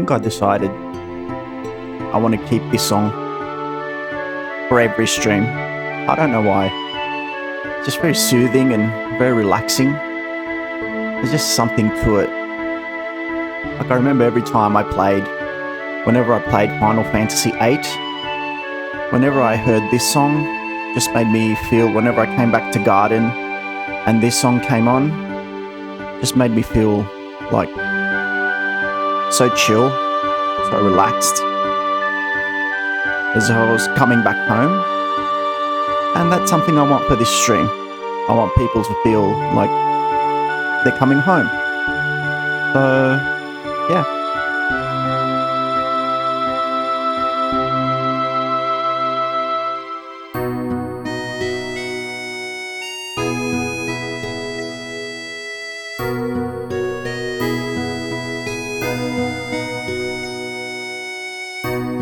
think I decided I want to keep this song for every stream. I don't know why. It's just very soothing and very relaxing. There's just something to it. Like I remember every time whenever I played Final Fantasy VIII, whenever I heard this song, just made me feel, whenever I came back to Garden and this song came on, just made me feel like so chill, so relaxed, as I was coming back home. And that's something I want for this stream. I want people to feel like they're coming home. So, yeah.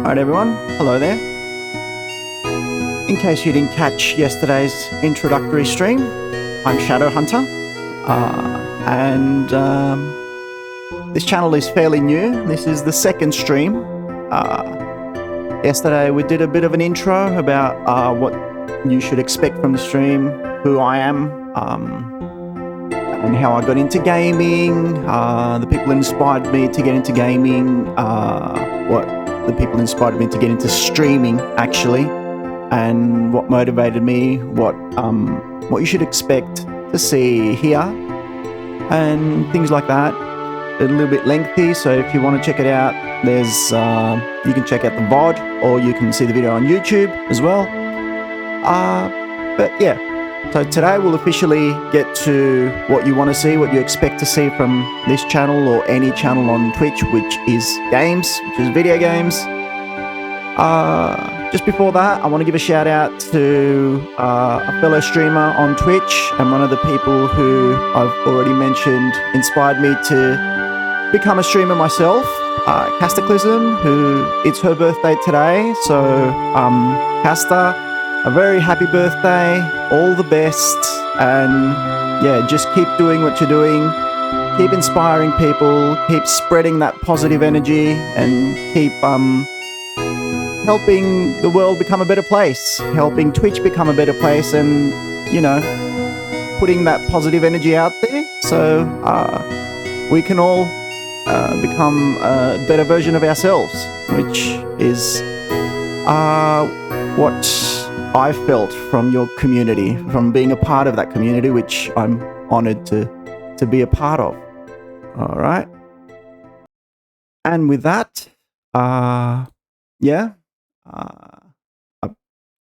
Alright everyone, hello there. In case you didn't catch yesterday's introductory stream, I'm Shadow Hunter, and this channel is fairly new. This is the second stream. Yesterday we did a bit of an intro about what you should expect from the stream, who I am, and how I got into gaming, the people that inspired me to get into gaming, the people inspired me to get into streaming, actually, and what motivated me, what you should expect to see here, and things like that. A little bit lengthy, so if you want to check it out, there's you can check out the VOD, or you can see the video on YouTube as well. But yeah, so today we'll officially get to what you want to see, what you expect to see from this channel or any channel on Twitch, which is video games. Just before that, I want to give a shout out to a fellow streamer on Twitch, and one of the people who I've already mentioned inspired me to become a streamer myself, Cataclysm, who it's her birthday today. So, Casta, a very happy birthday, all the best, and yeah, just keep doing what you're doing, keep inspiring people, keep spreading that positive energy, and keep helping the world become a better place, helping Twitch become a better place, and, you know, putting that positive energy out there so we can all become a better version of ourselves, which is what I felt from your community, from being a part of that community, which I'm honored to be a part of. All right. And with that, I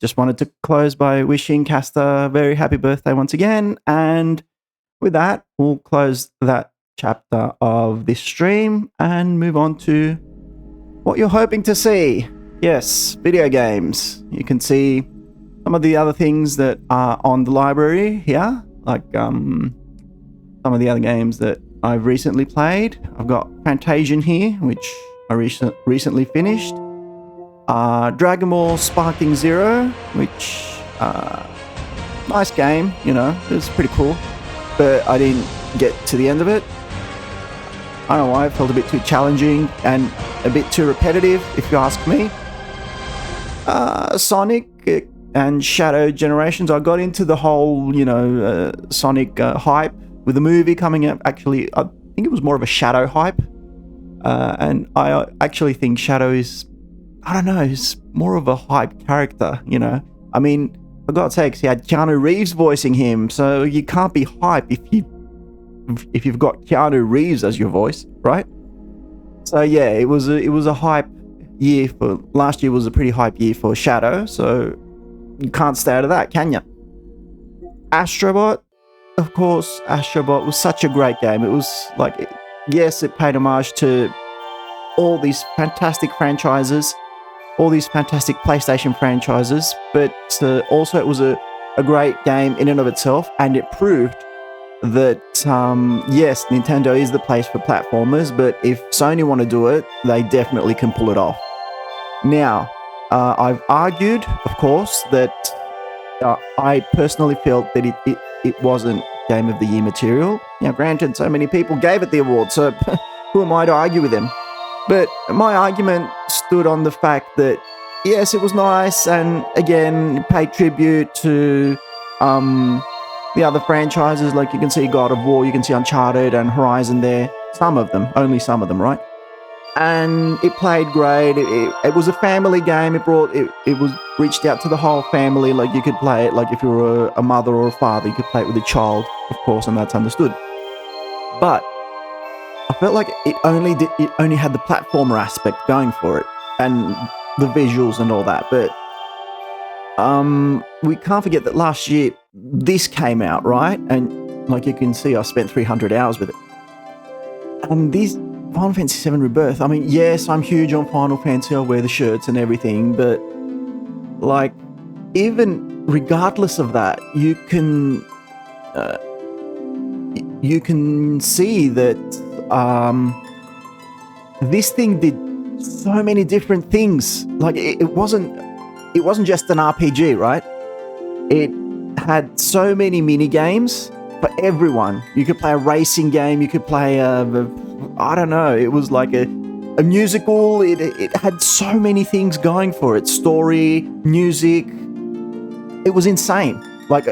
just wanted to close by wishing Casta a very happy birthday once again. And with that, we'll close that chapter of this stream and move on to what you're hoping to see. Yes, video games. You can see some of the other things that are on the library here, like some of the other games that I've recently played. I've got Fantasian here, which I recently finished. Dragon Ball Sparking Zero, which nice game, you know, it was pretty cool, but I didn't get to the end of it. I don't know why, it felt a bit too challenging and a bit too repetitive, if you ask me. Sonic and Shadow Generations, I got into the whole, you know, Sonic hype with the movie coming out. Actually, I think it was more of a Shadow hype, and I actually think Shadow is, I don't know, he's more of a hype character, you know. I mean, for God's sakes, he had Keanu Reeves voicing him, so you can't be hype if you've got Keanu Reeves as your voice, right? So yeah, it was a hype year for last year. Was a pretty hype year for Shadow, so you can't stay out of that, can you? Astrobot, of course. Astrobot was such a great game. It was like, yes, it paid homage to all these fantastic franchises, all these fantastic PlayStation franchises, but also it was a great game in and of itself, and it proved that, yes, Nintendo is the place for platformers, but if Sony want to do it, they definitely can pull it off. Now, I've argued, of course, that I personally felt that it wasn't Game of the Year material. Now, granted, so many people gave it the award, so who am I to argue with them? But my argument stood on the fact that, yes, it was nice, and again, paid tribute to the other franchises. Like, you can see God of War, you can see Uncharted and Horizon there. Some of them, only some of them, right? And it played great. It was a family game. It was reached out to the whole family. Like, you could play it, like if you were a mother or a father, you could play it with a child, of course, and that's understood. But I felt like it only had the platformer aspect going for it, and the visuals and all that. But we can't forget that last year this came out, right? And like you can see, I spent 300 hours with it. And these Final Fantasy VII Rebirth, I mean, yes, I'm huge on Final Fantasy, I wear the shirts and everything, but like, even regardless of that, you can see that this thing did so many different things. Like, it wasn't just an RPG, right? It had so many mini games for everyone. You could play a racing game, you could play I don't know, it was like a musical. It had so many things going for it. Story, music. It was insane. Like,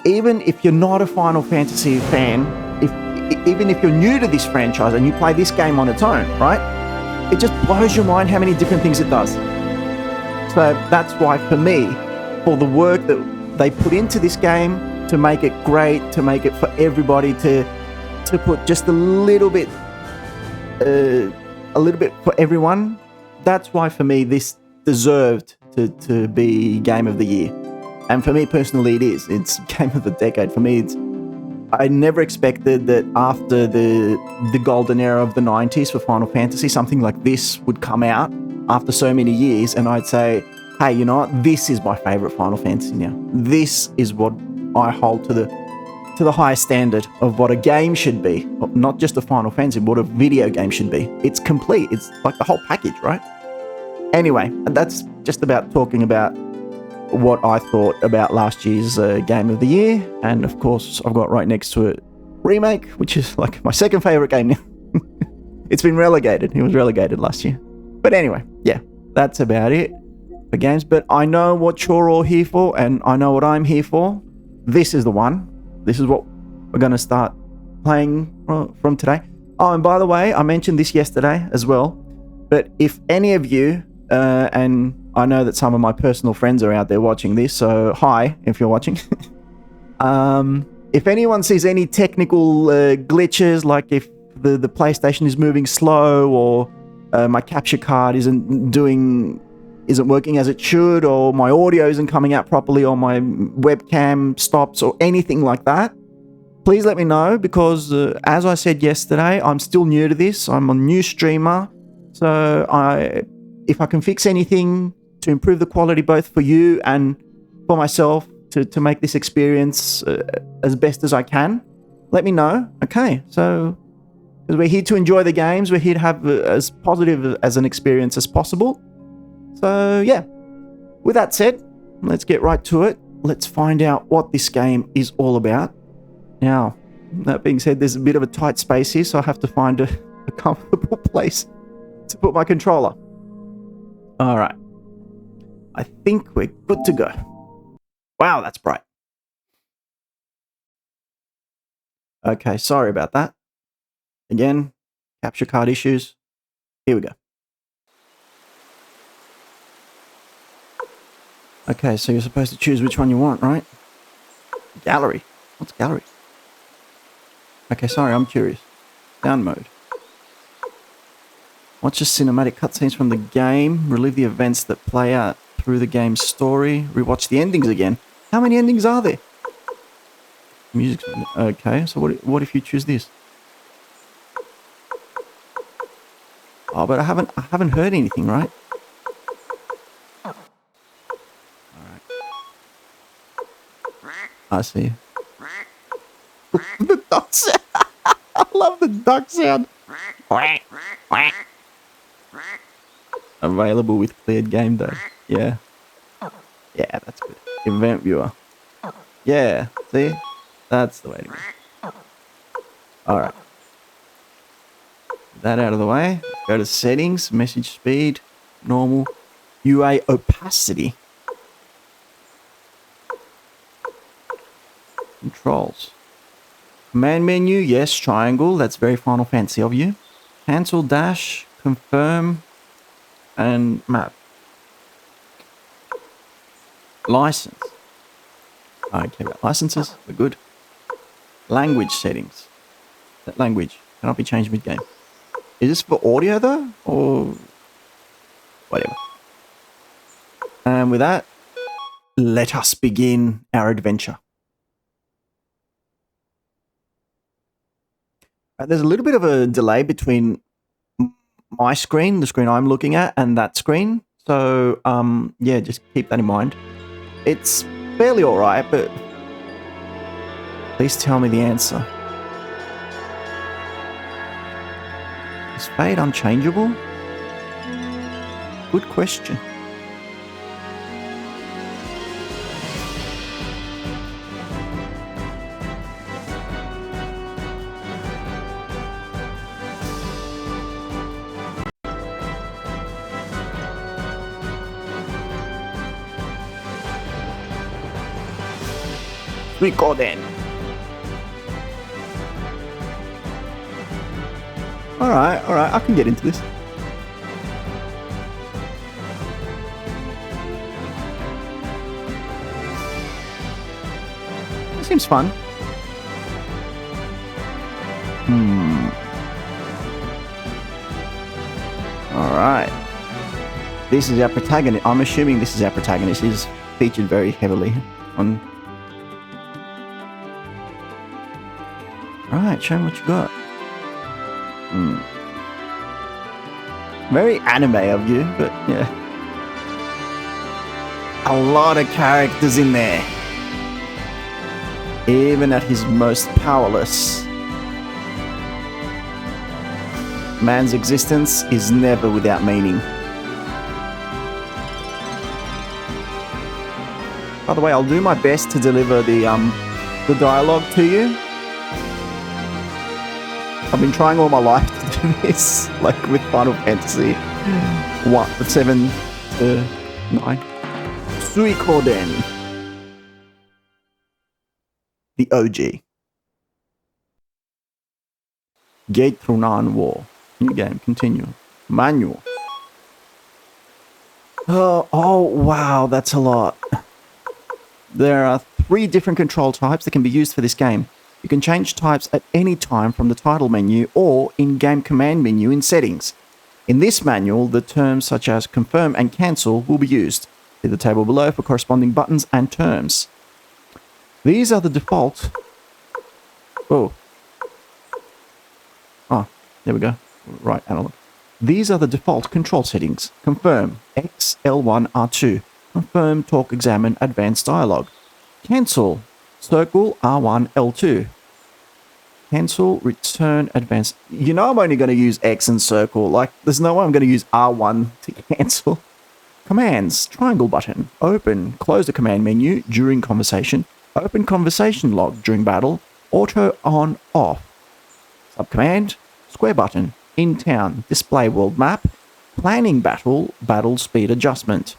even if you're not a Final Fantasy fan, even if you're new to this franchise and you play this game on its own, right? It just blows your mind how many different things it does. So that's why, for me, for the work that they put into this game, to make it great, to make it for everybody, to put just a little bit for everyone, that's why, for me, this deserved to be Game of the Year. And for me personally, it is. It's Game of the Decade. For me, I never expected that after the golden era of the 90s for Final Fantasy, something like this would come out after so many years, and I'd say, hey, you know what? This is my favorite Final Fantasy now. This is what I hold to the highest standard of what a game should be. Not just a Final Fantasy, but what a video game should be. It's complete. It's like the whole package, right? Anyway, that's just about talking about what I thought about last year's Game of the Year. And of course, I've got right next to it Remake, which is like my second favorite game now. It's been relegated. It was relegated last year. But anyway, yeah, that's about it for games. But I know what you're all here for, and I know what I'm here for. This is the one. This is what we're going to start playing from today. Oh, and by the way, I mentioned this yesterday as well. But if any of you, and I know that some of my personal friends are out there watching this, so hi, if you're watching. If anyone sees any technical glitches, like if the PlayStation is moving slow, or my capture card isn't working as it should, or my audio isn't coming out properly, or my webcam stops, or anything like that, please let me know, because as I said yesterday, I'm still new to this. I'm a new streamer, so if I can fix anything to improve the quality both for you and for myself, to make this experience as best as I can, let me know. Okay, so because we're here to enjoy the games, we're here to have as positive as an experience as possible. So yeah, with that said, let's get right to it. Let's find out what this game is all about. Now, that being said, there's a bit of a tight space here, so I have to find a comfortable place to put my controller. All right. I think we're good to go. Wow, that's bright. Okay, sorry about that. Again, capture card issues. Here we go. Okay, so you're supposed to choose which one you want, right? Gallery. What's gallery? Okay, sorry, I'm curious. Down mode. Watch the cinematic cutscenes from the game. Relive the events that play out through the game's story. Rewatch the endings again. How many endings are there? Music. Okay, so what if you choose this? Oh, but I haven't heard anything, right? All right. I see. The duck sound. I love the duck sound. Available with cleared game day. Yeah. Yeah, that's good. Event viewer. Yeah, see? That's the way to go. Alright. that out of the way. Go to settings, message speed, normal, UA opacity. Controls. Command menu, yes, triangle. That's very Final Fantasy of you. Cancel, dash, confirm, and map. License. I don't care about licenses. We're good. Language settings. That language cannot be changed mid-game. Is this for audio though? Or whatever. And with that, let us begin our adventure. There's a little bit of a delay between my screen, the screen I'm looking at, and that screen. So, yeah, just keep that in mind. It's fairly alright, but please tell me the answer. Is fate unchangeable? Good question. Suikoden. Alright, I can get into this. It seems fun. Alright. This is our protagonist. I'm assuming this is our protagonist. He's featured very heavily on... Alright, show me what you got. Very anime of you, but yeah. A lot of characters in there. Even at his most powerless. Man's existence is never without meaning. By the way, I'll do my best to deliver the dialogue to you. I've been trying all my life to do this, like with Final Fantasy 7 to 9. Suikoden. The OG. Gate through Nan War. New game, continue. Manual. Oh, wow, that's a lot. There are 3 different control types that can be used for this game. You can change types at any time from the title menu or in-game command menu in settings. In this manual, the terms such as confirm and cancel will be used. See the table below for corresponding buttons and terms. These are the default... Oh, there we go. Right, analog. These are the default control settings. Confirm, X, L1, R2. Confirm, talk, examine, advanced dialogue. Cancel, circle, R1, L2. Cancel, return, advance. You know I'm only going to use X and circle. Like, there's no way I'm going to use R1 to cancel. Commands, triangle button. Open, close the command menu during conversation. Open conversation log during battle. Auto on, off. Subcommand, square button. In town, display world map. Planning battle, battle speed adjustment.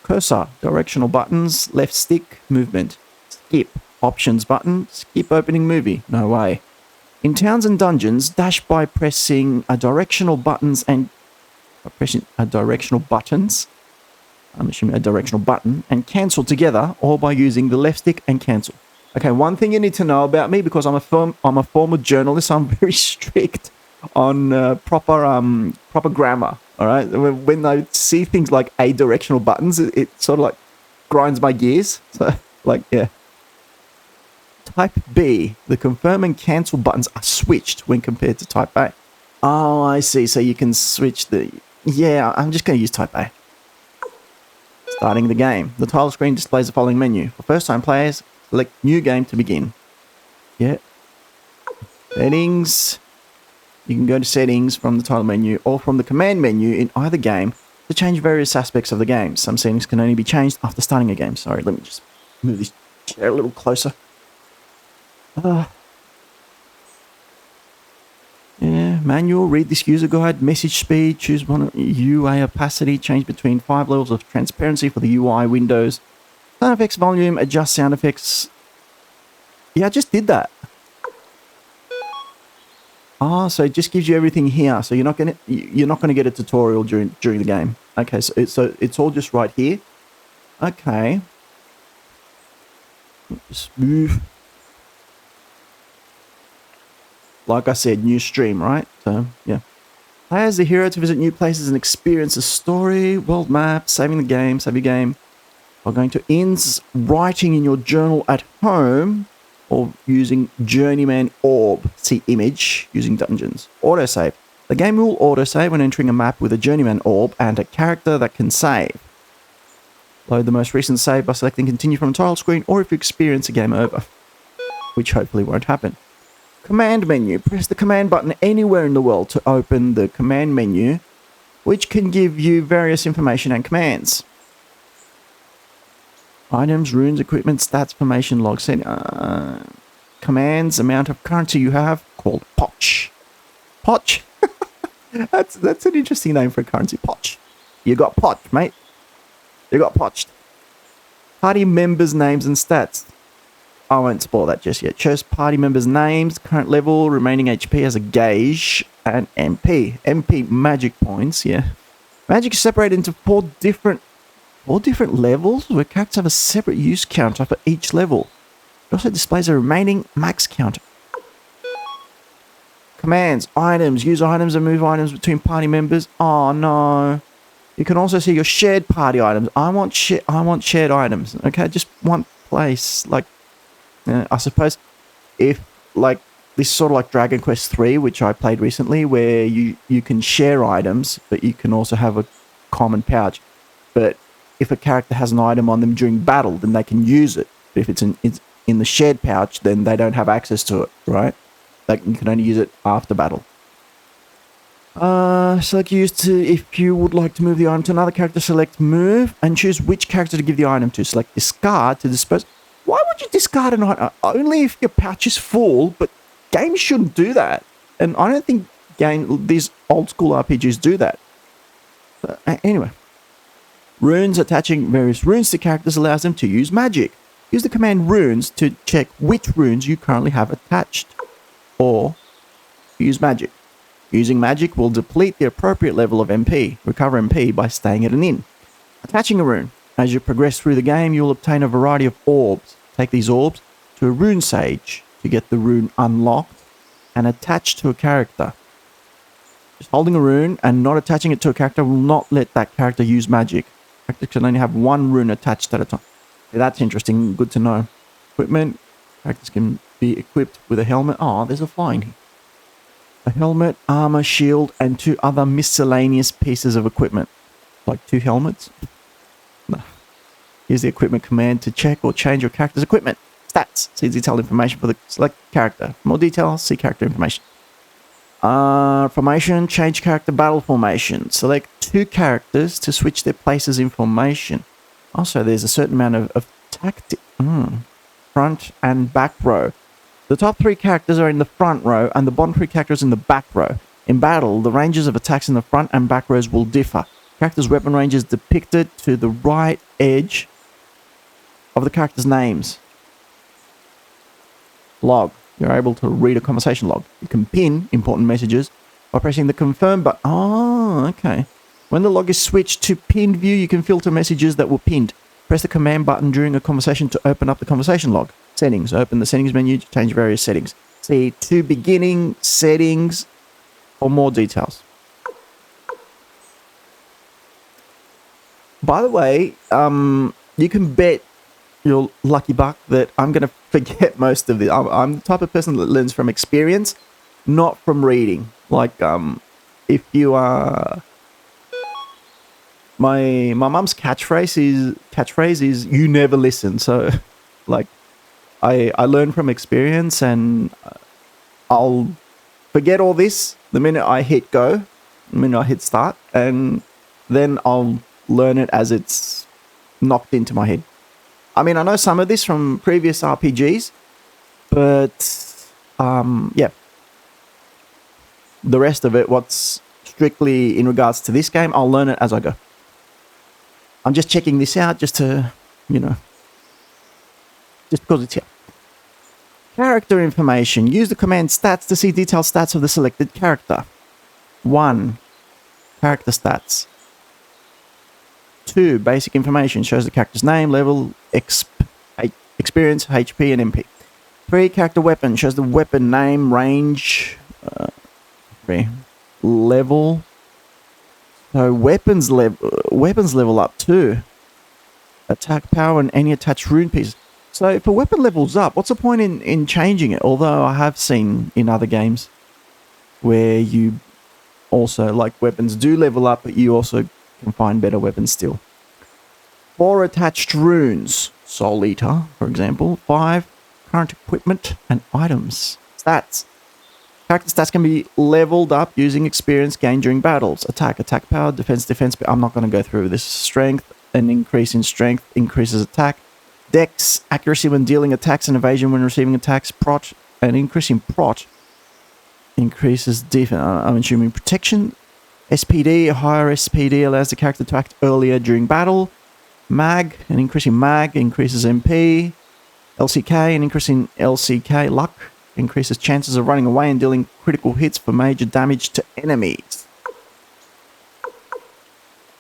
Cursor, directional buttons, left stick, movement. Skip, options button, skip opening movie. No way. In towns and dungeons, dash by pressing a directional buttons and... I'm assuming a directional button, and cancel together, or by using the left stick and cancel. Okay, one thing you need to know about me, because I'm a former journalist, I'm very strict on proper grammar. All right, when I see things like a-directional buttons, it sort of like grinds my gears. So, like, yeah. Type B, the confirm and cancel buttons are switched when compared to Type A. Oh, I see. So you can switch the... Yeah, I'm just going to use Type A. Starting the game. The title screen displays the following menu. For first-time players, select New Game to begin. Yeah. Settings. You can go to Settings from the title menu or from the command menu in either game to change various aspects of the game. Some settings can only be changed after starting a game. Sorry, let me just move this chair a little closer. Yeah, manual, read this user guide, message speed, choose one UI opacity, change between 5 levels of transparency for the UI windows, sound effects volume, adjust sound effects. Yeah, I just did that. Ah, so it just gives you everything here. So you're not gonna get a tutorial during the game. Okay, so it's all just right here. Okay. Just move. Like I said, new stream, right? So yeah. Play as the hero to visit new places and experience a story, world map, saving the game, save your game. Or going to ends, writing in your journal at home, or using Journeyman Orb, see image, using dungeons. Autosave. The game will autosave when entering a map with a Journeyman Orb and a character that can save. Load the most recent save by selecting continue from the title screen, or if you experience a game over, which hopefully won't happen. Command menu. Press the command button anywhere in the world to open the command menu, which can give you various information and commands. Items, runes, equipment, stats, formation, log, setting, commands, amount of currency you have, called Poch. Poch? that's an interesting name for a currency. Poch. You got Poch, mate. You got Poached. Party members' names and stats. I won't spoil that just yet. Choose party members' names, current level, remaining HP as a gauge, and MP. MP magic points, yeah. Magic is separated into four different levels where characters have a separate use counter for each level. It also displays a remaining max counter. Commands, items, use items and move items between party members. Oh no. You can also see your shared party items. I want shared items. Okay, just one place. Like, I suppose if like this is sort of like Dragon Quest III, which I played recently, where you can share items, but you can also have a common pouch. But if a character has an item on them during battle, then they can use it. But if it's in the shared pouch, then they don't have access to it, right? Like you can only use it after battle. Select use to, if you would like to move the item to another character, select move and choose which character to give the item to. Select discard to dispose. Why would you discard an item? Only if your pouch is full, but games shouldn't do that. And I don't think these old school RPGs do that. Anyway. Runes. Attaching various runes to characters allows them to use magic. Use the command runes to check which runes you currently have attached. Or use magic. Using magic will deplete the appropriate level of MP. Recover MP by staying at an inn. Attaching a rune. As you progress through the game, you will obtain a variety of orbs. Take these orbs to a rune sage to get the rune unlocked and attached to a character. Just holding a rune and not attaching it to a character will not let that character use magic. Character can only have one rune attached at a time. Yeah, that's interesting. Good to know. Equipment. Characters can be equipped with a helmet. Oh, there's a flying here. A helmet, armor, shield, and 2 other miscellaneous pieces of equipment. Like 2 helmets. No. Use the equipment command to check or change your character's equipment. Stats. See detailed information for the select character. For more details, see character information. Formation. Change character battle formation. Select 2 characters to switch their places in formation. Also, there's a certain amount of tactic. Front and back row. The top 3 characters are in the front row and the bottom 3 characters in the back row. In battle, the ranges of attacks in the front and back rows will differ. Characters' weapon ranges depicted to the right edge of the characters' names. Log. You're able to read a conversation log. You can pin important messages by pressing the confirm button. Oh, okay. When the log is switched to pinned view, you can filter messages that were pinned. Press the command button during a conversation to open up the conversation log. Settings. Open the settings menu to change various settings. See to beginning settings for more details. By the way, you can bet your lucky buck that I'm going to forget most of this. I'm the type of person that learns from experience, not from reading. Like, if you are... My mum's catchphrase is "you never listen." So, like, I learn from experience, and I'll forget all this the minute I hit go, the minute I hit start, and then I'll learn it as it's knocked into my head. I mean, I know some of this from previous RPGs, but yeah. the rest of it, what's strictly in regards to this game, I'll learn it as I go. I'm just checking this out just to, just because it's here. Character information. Use the command stats to see detailed stats of the selected character. 1. Character stats. 2. Basic information. Shows the character's name, level, experience, HP, and MP. 3. Character weapon. Shows the weapon name, range, 3. Level. So weapons level up too. Attack power and any attached rune pieces. So if a weapon levels up, what's the point in changing it? Although I have seen in other games where you also, like, weapons do level up, but you also can find better weapons still. 4 attached runes. Soul Eater, for example. 5 current equipment and items. Stats. Character stats can be leveled up using experience gained during battles. Attack power, defense. I'm not going to go through this. Strength, an increase in strength increases attack. Dex, accuracy when dealing attacks and evasion when receiving attacks. Prot, an increase in prot increases defense. I'm assuming protection. SPD, a higher SPD allows the character to act earlier during battle. Mag, an increase in mag increases MP. LCK, an increase in LCK. Luck increases chances of running away and dealing critical hits for major damage to enemies.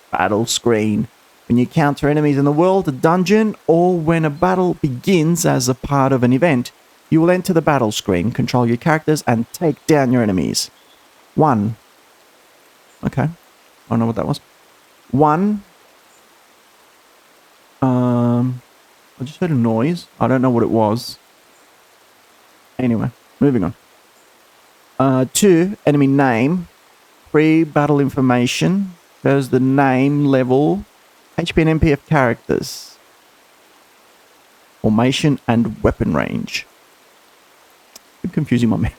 Battle screen. When you counter enemies in the world, a dungeon, or when a battle begins as a part of an event, you will enter the battle screen, control your characters, and take down your enemies. 1. Okay. I don't know what that was. 1. I just heard a noise. I don't know what it was. Anyway, moving on. 2. Enemy name. 3. Battle information. Shows the name, level, HP and MP of characters. Formation and weapon range. Bit confusing, my man.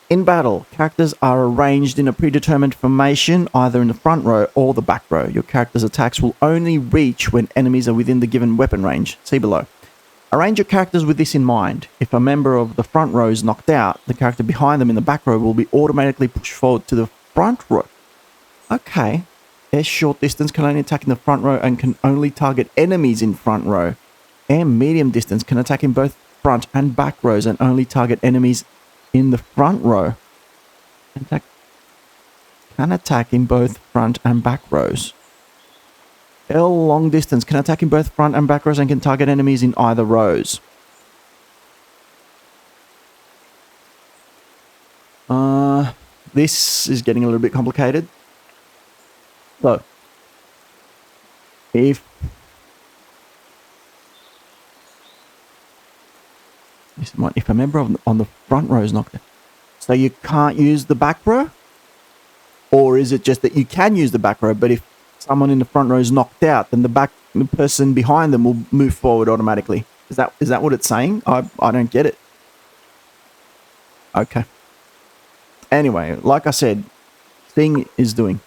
In battle, characters are arranged in a predetermined formation, either in the front row or the back row. Your character's attacks will only reach when enemies are within the given weapon range. See below. Arrange your characters with this in mind. If a member of the front row is knocked out, the character behind them in the back row will be automatically pushed forward to the front row. Okay. Air short distance can only attack in the front row and can only target enemies in front row. Air medium distance can attack in both front and back rows and only target enemies in the front row. Can attack in both front and back rows. L long distance can attack in both front and back rows and can target enemies in either rows. This is getting a little bit complicated. So, if a member on the front row is knocked out, so you can't use the back row? Or is it just that you can use the back row, but if someone in the front row is knocked out, then the person behind them will move forward automatically? Is that what it's saying? I don't get it. Okay. Anyway, like I said, thing is doing.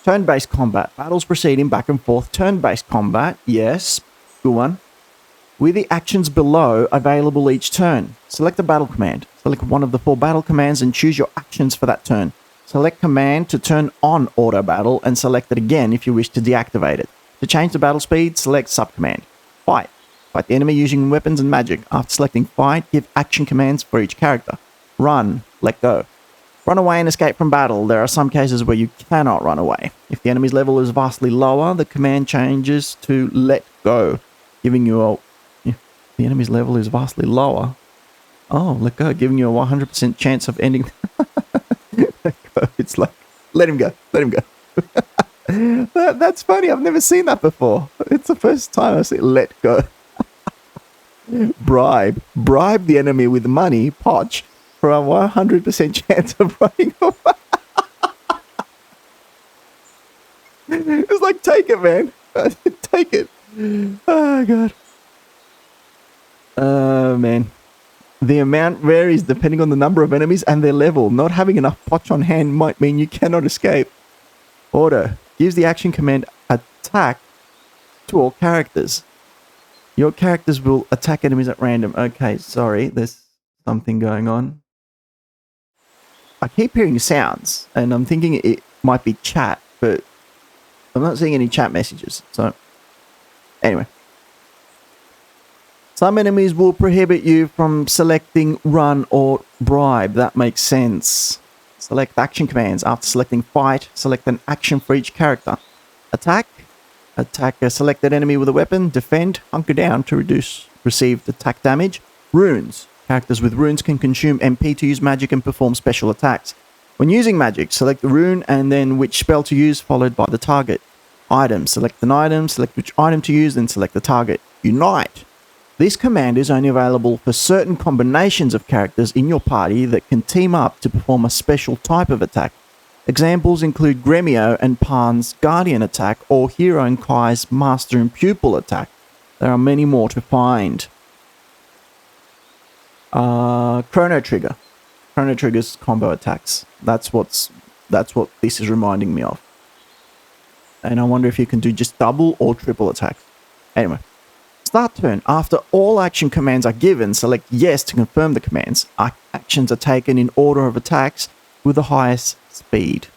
Turn-based combat. Battles proceed in back and forth. Turn-based combat. Yes. Good one. With the actions below available each turn. Select a battle command. Select one of the 4 battle commands and choose your actions for that turn. Select command to turn on auto battle and select it again if you wish to deactivate it. To change the battle speed, select subcommand. Fight. Fight the enemy using weapons and magic. After selecting fight, give action commands for each character. Run. Let go. Run away and escape from battle. There are some cases where you cannot run away. If the enemy's level is vastly lower, the command changes to let go, giving you a... If the enemy's level is vastly lower... Oh, let go, giving you a 100% chance of ending... Let go. It's like, let him go. Let him go. That's funny. I've never seen that before. It's the first time I see let go. Bribe. Bribe the enemy with money, potch, for a 100% chance of running away. It's like, take it, man. Take it. Oh, God. Oh, man. The amount varies depending on the number of enemies and their level. Not having enough potch on hand might mean you cannot escape. Order. Gives the action command attack to all characters. Your characters will attack enemies at random. Okay, sorry. There's something going on. I keep hearing sounds, and I'm thinking it might be chat, but I'm not seeing any chat messages. So, anyway. Some enemies will prohibit you from selecting run or bribe. That makes sense. Select action commands. After selecting fight, select an action for each character. Attack. Attack a selected enemy with a weapon. Defend. Hunker down to reduce received attack damage. Runes. Characters with runes can consume MP to use magic and perform special attacks. When using magic, select the rune and then which spell to use, followed by the target. Items. Select an item, select which item to use, then select the target. Unite. This command is only available for certain combinations of characters in your party that can team up to perform a special type of attack. Examples include Gremio and Pan's Guardian attack or Hero and Kai's Master and Pupil attack. There are many more to find. Chrono Trigger. Chrono Trigger's combo attacks. That's what this is reminding me of. And I wonder if you can do just double or triple attacks. Anyway. Start turn. After all action commands are given, select yes to confirm the commands. Actions are taken in order of attacks with the highest speed.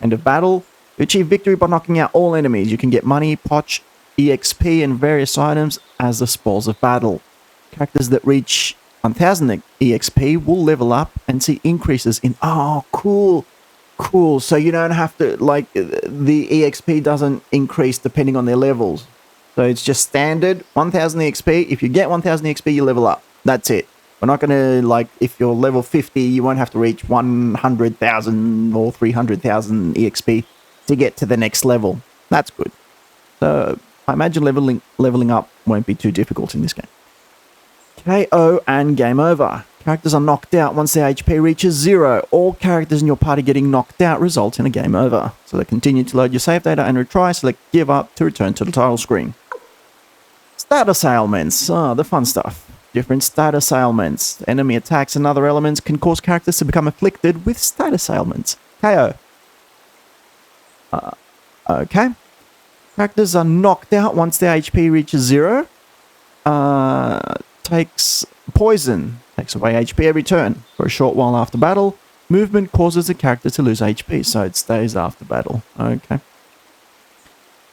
End of battle. You achieve victory by knocking out all enemies. You can get money, poch, EXP, and various items as the spoils of battle. Characters that reach 1000 EXP will level up and see increases in... Oh, cool. Cool. So you don't have to... Like, the EXP doesn't increase depending on their levels. So it's just standard 1000 EXP. If you get 1000 EXP, you level up. That's it. We're not going to, like, if you're level 50, you won't have to reach 100,000 or 300,000 EXP to get to the next level. That's good. So I imagine leveling up won't be too difficult in this game. KO and game over. Characters are knocked out once their HP reaches 0. All characters in your party getting knocked out result in a game over. So they continue to load your save data and retry. Select give up to return to the title screen. Status ailments. The fun stuff. Different status ailments. Enemy attacks and other elements can cause characters to become afflicted with status ailments. KO. Okay. Characters are knocked out once their HP reaches 0. Takes poison. Takes away HP every turn. For a short while after battle. Movement causes the character to lose HP, so it stays after battle. Okay.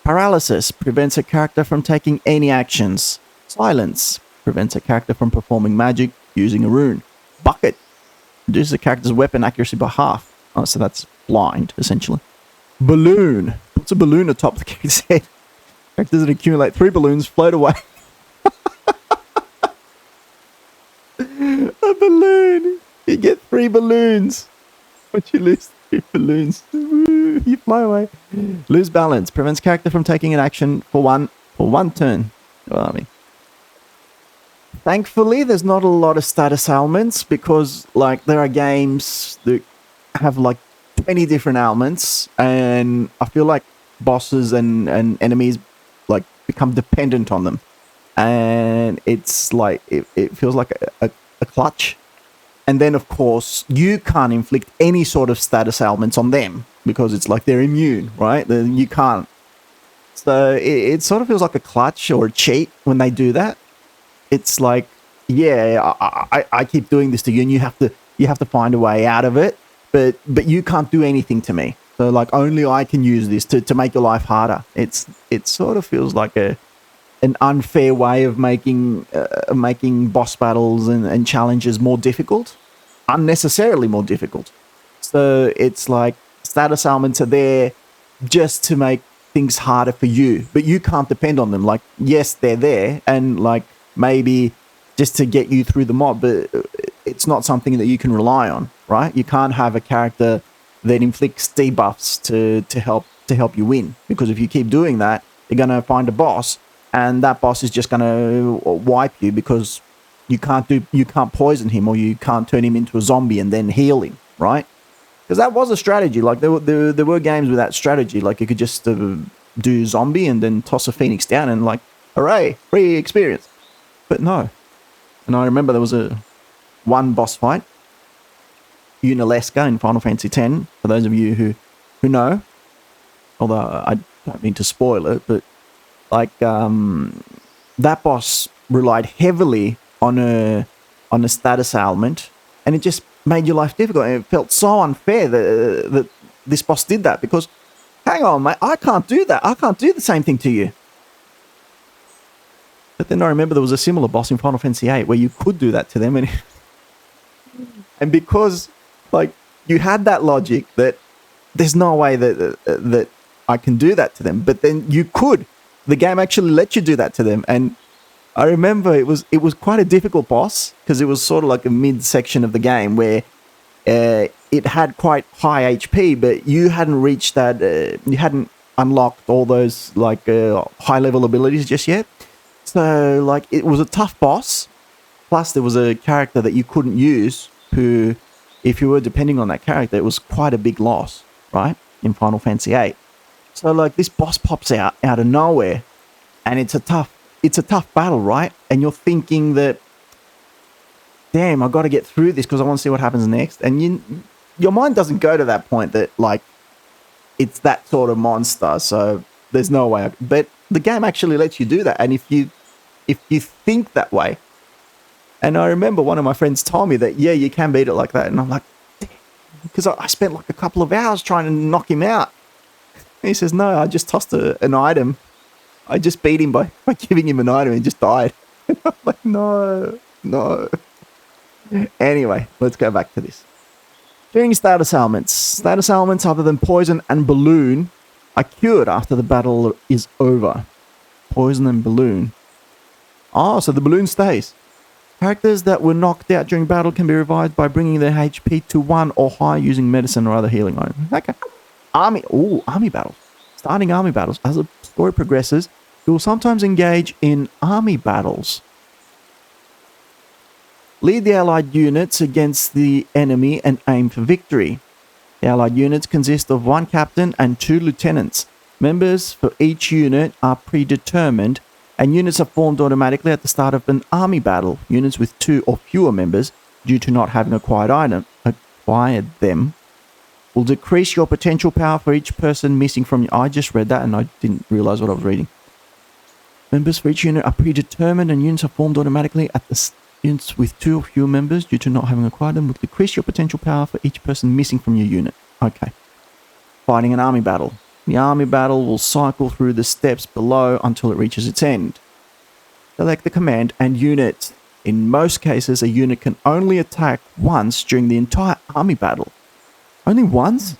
Paralysis prevents a character from taking any actions. Silence prevents a character from performing magic using a rune. Bucket reduces a character's weapon accuracy by half. Oh, so that's blind, essentially. Balloon puts a balloon atop the character's head. Characters that accumulate 3 balloons float away. A balloon! You get 3 balloons. But you lose 3 balloons. You fly away. Lose balance. Prevents character from taking an action for one turn. Well, I mean, thankfully, there's not a lot of status ailments because, like, there are games that have, like, 20 different ailments, and I feel like bosses and enemies, like, become dependent on them. And it's like, it feels like a clutch. And then, of course, you can't inflict any sort of status ailments on them because it's like they're immune, right? Then you can't. So it sort of feels like a clutch or a cheat when they do that. It's like, yeah, I keep doing this to you, and you have to find a way out of it. But you can't do anything to me. So like only I can use this to make your life harder. It sort of feels like an unfair way of making boss battles and challenges more difficult, unnecessarily more difficult. So it's like status ailments are there just to make things harder for you, but you can't depend on them. Like, yes, they're there, and like maybe just to get you through the mob, but it's not something that you can rely on, right? You can't have a character that inflicts debuffs to help you win, because if you keep doing that, you're gonna find a boss, and that boss is just gonna wipe you because you can't poison him, or you can't turn him into a zombie and then heal him, right? Because that was a strategy. Like there were games with that strategy. Like you could just do zombie and then toss a phoenix down and like, hooray, free experience. But no. And I remember there was one boss fight, Unalesca in Final Fantasy X. For those of you who know, although I don't mean to spoil it, but like that boss relied heavily on a status ailment, and it just made your life difficult, and it felt so unfair that this boss did that, because, hang on, mate, I can't do that. I can't do the same thing to you. But then I remember there was a similar boss in Final Fantasy VIII where you could do that to them, and because, like, you had that logic that there's no way that I can do that to them, but then you could. The game actually let you do that to them, and I remember it was quite a difficult boss, because it was sort of like a mid-section of the game where it had quite high HP, but you hadn't reached that, you hadn't unlocked all those, like, high-level abilities just yet. So, like, it was a tough boss, plus there was a character that you couldn't use, who, if you were depending on that character, it was quite a big loss, right, in Final Fantasy VIII. So, like, this boss pops out of nowhere, and it's a tough battle, right? And you're thinking that, damn, I've got to get through this because I want to see what happens next. And your mind doesn't go to that point that, like, it's that sort of monster, so there's no way. But the game actually lets you do that, and if you think that way. And I remember one of my friends told me that, yeah, you can beat it like that. And I'm like, damn, because I spent like a couple of hours trying to knock him out. And he says, no, I just tossed an item. I just beat him by giving him an item and just died. And I'm like, no. Anyway, let's go back to this. During status ailments other than poison and balloon are cured after the battle is over. Poison and balloon. Oh, so the balloon stays. Characters that were knocked out during battle can be revived by bringing their HP to 1 or higher using medicine or other healing items. Okay. Army battles. Starting army battles. As the story progresses, you will sometimes engage in army battles. Lead the allied units against the enemy and aim for victory. The allied units consist of 1 captain and 2 lieutenants. Members for each unit are predetermined, and units are formed automatically at the start of an army battle. Units with 2 or fewer members, due to not having acquired them, will decrease your potential power for each person missing from you. I just read that and I didn't realize what I was reading. Members for each unit are predetermined, and units are formed automatically at the units with 2 or fewer members, due to not having acquired them, will decrease your potential power for each person missing from your unit. Okay. Fighting an army battle. The army battle will cycle through the steps below until it reaches its end. Select the command and unit. In most cases, a unit can only attack once during the entire army battle. Only once?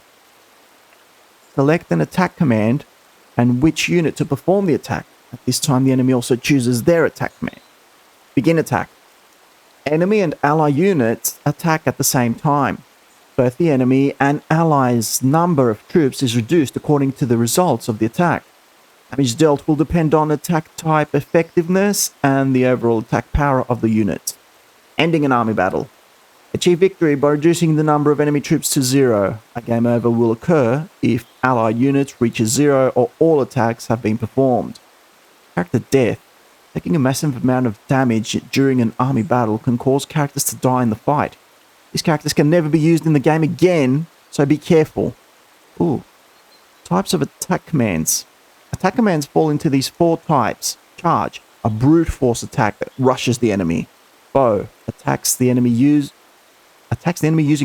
Select an attack command and which unit to perform the attack. At this time, the enemy also chooses their attack command. Begin attack. Enemy and ally units attack at the same time. Both the enemy and allies' number of troops is reduced according to the results of the attack. Damage dealt will depend on attack type effectiveness and the overall attack power of the unit. Ending an army battle. Achieve victory by reducing the number of enemy troops to 0. A game over will occur if allied units reaches 0 or all attacks have been performed. Character death. Taking a massive amount of damage during an army battle can cause characters to die in the fight. These characters can never be used in the game again, so be careful. Ooh. Types of attack commands. Attack commands fall into these 4 types. Charge, a brute force attack that rushes the enemy. Bow, attacks the enemy using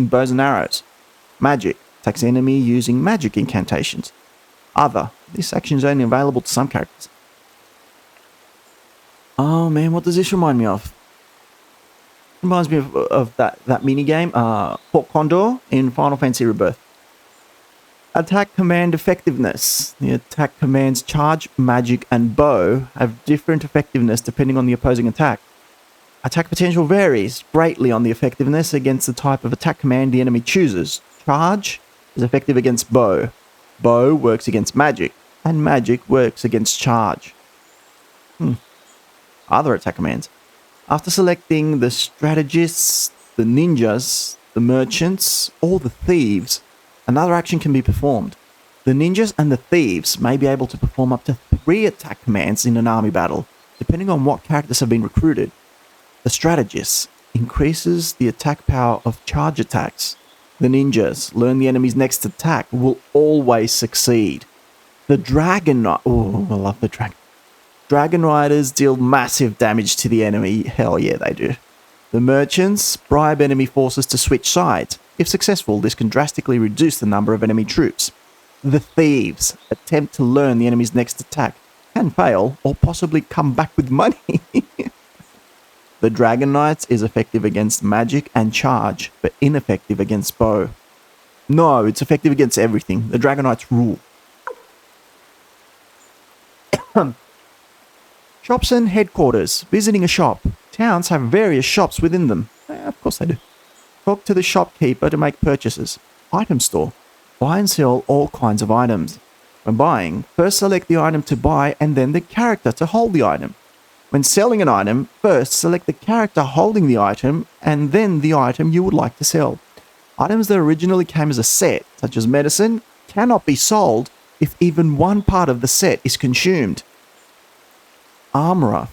bows and arrows. Magic, attacks the enemy using magic incantations. Other, this action is only available to some characters. Oh man, what does this remind me of? It reminds me of that mini game, Port Condor in Final Fantasy Rebirth. Attack command effectiveness. The attack commands charge, magic, and bow have different effectiveness depending on the opposing attack. Attack potential varies greatly on the effectiveness against the type of attack command the enemy chooses. Charge is effective against bow. Bow works against magic, and magic works against charge. Other attack commands. After selecting the strategists, the ninjas, the merchants, or the thieves, another action can be performed. The ninjas and the thieves may be able to perform up to 3 attack commands in an army battle, depending on what characters have been recruited. The strategist increases the attack power of charge attacks. The ninjas learn the enemy's next attack will always succeed. The dragon knight. Oh, I love the dragon. Dragon riders deal massive damage to the enemy. Hell yeah, they do. The merchants bribe enemy forces to switch sides. If successful, this can drastically reduce the number of enemy troops. The thieves attempt to learn the enemy's next attack, can fail, or possibly come back with money. The Dragon Knights is effective against magic and charge, but ineffective against bow. No, it's effective against everything. The Dragon Knights rule. Shops and headquarters. Visiting a shop. Towns have various shops within them. Of course they do. Talk to the shopkeeper to make purchases. Item store. Buy and sell all kinds of items. When buying, first select the item to buy and then the character to hold the item. When selling an item, first select the character holding the item and then the item you would like to sell. Items that originally came as a set, such as medicine, cannot be sold if even one part of the set is consumed. Armorer.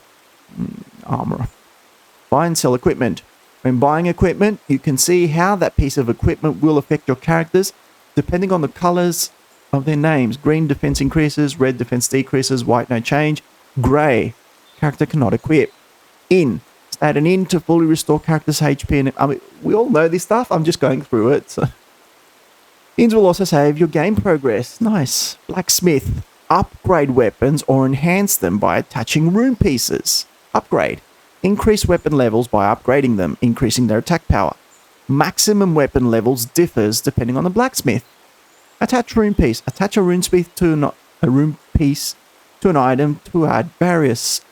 Buy and sell equipment. When buying equipment, you can see how that piece of equipment will affect your characters depending on the colors of their names. Green defense increases, red defense decreases, white no change, grey character cannot equip. Add an inn to fully restore characters' HP. And I mean, we all know this stuff. I'm just going through it. So. Inns will also save your game progress. Nice. Blacksmith. Upgrade weapons or enhance them by attaching rune pieces. Upgrade. Increase weapon levels by upgrading them, increasing their attack power. Maximum weapon levels differs depending on the blacksmith. Attach rune piece. Attach a rune piece to an item to add various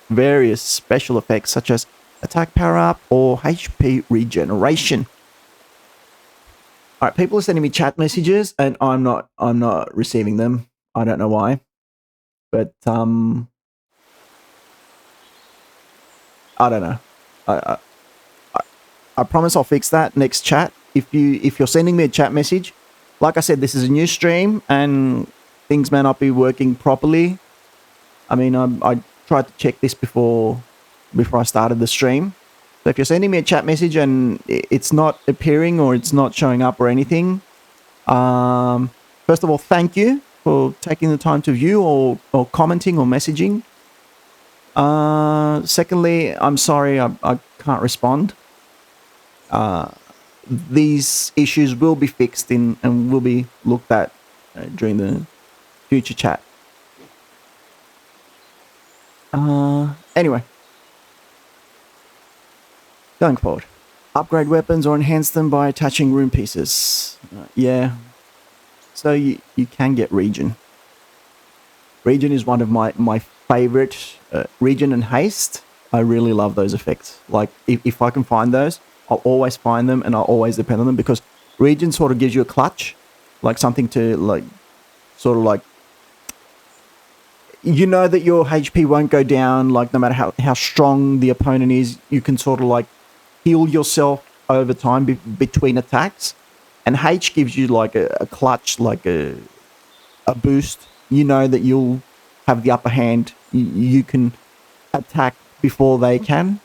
special effects such as attack power up or HP regeneration. All right, people are sending me chat messages and I'm not receiving them. I don't know why, but I don't know. I promise I'll fix that next chat. If you're sending me a chat message, like I said, this is a new stream and things may not be working properly. I mean, I tried to check this before I started the stream. So if you're sending me a chat message and it's not appearing or it's not showing up or anything, first of all, thank you for taking the time to view or commenting or messaging. Secondly, I'm sorry I can't respond. These issues will be fixed and will be looked at during the future chat. Anyway. Going forward. Upgrade weapons or enhance them by attaching rune pieces. Yeah. So you can get regen. Regen is one of my favorite. Regen and haste. I really love those effects. Like, if I can find those, I'll always find them and I'll always depend on them because regen sort of gives you a clutch. Like something to, like, sort of like, you know that your HP won't go down, like, no matter how strong the opponent is, you can sort of, like, heal yourself over time between attacks. And H gives you, like, a clutch, like a boost. You know that you'll have the upper hand. You can attack before they can.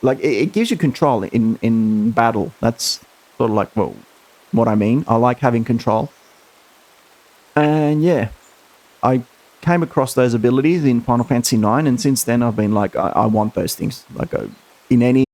Like, it gives you control in battle. That's sort of like, well, what I mean. I like having control. And, yeah. I came across those abilities in Final Fantasy IX, and since then I've been like, I want those things. Like, in any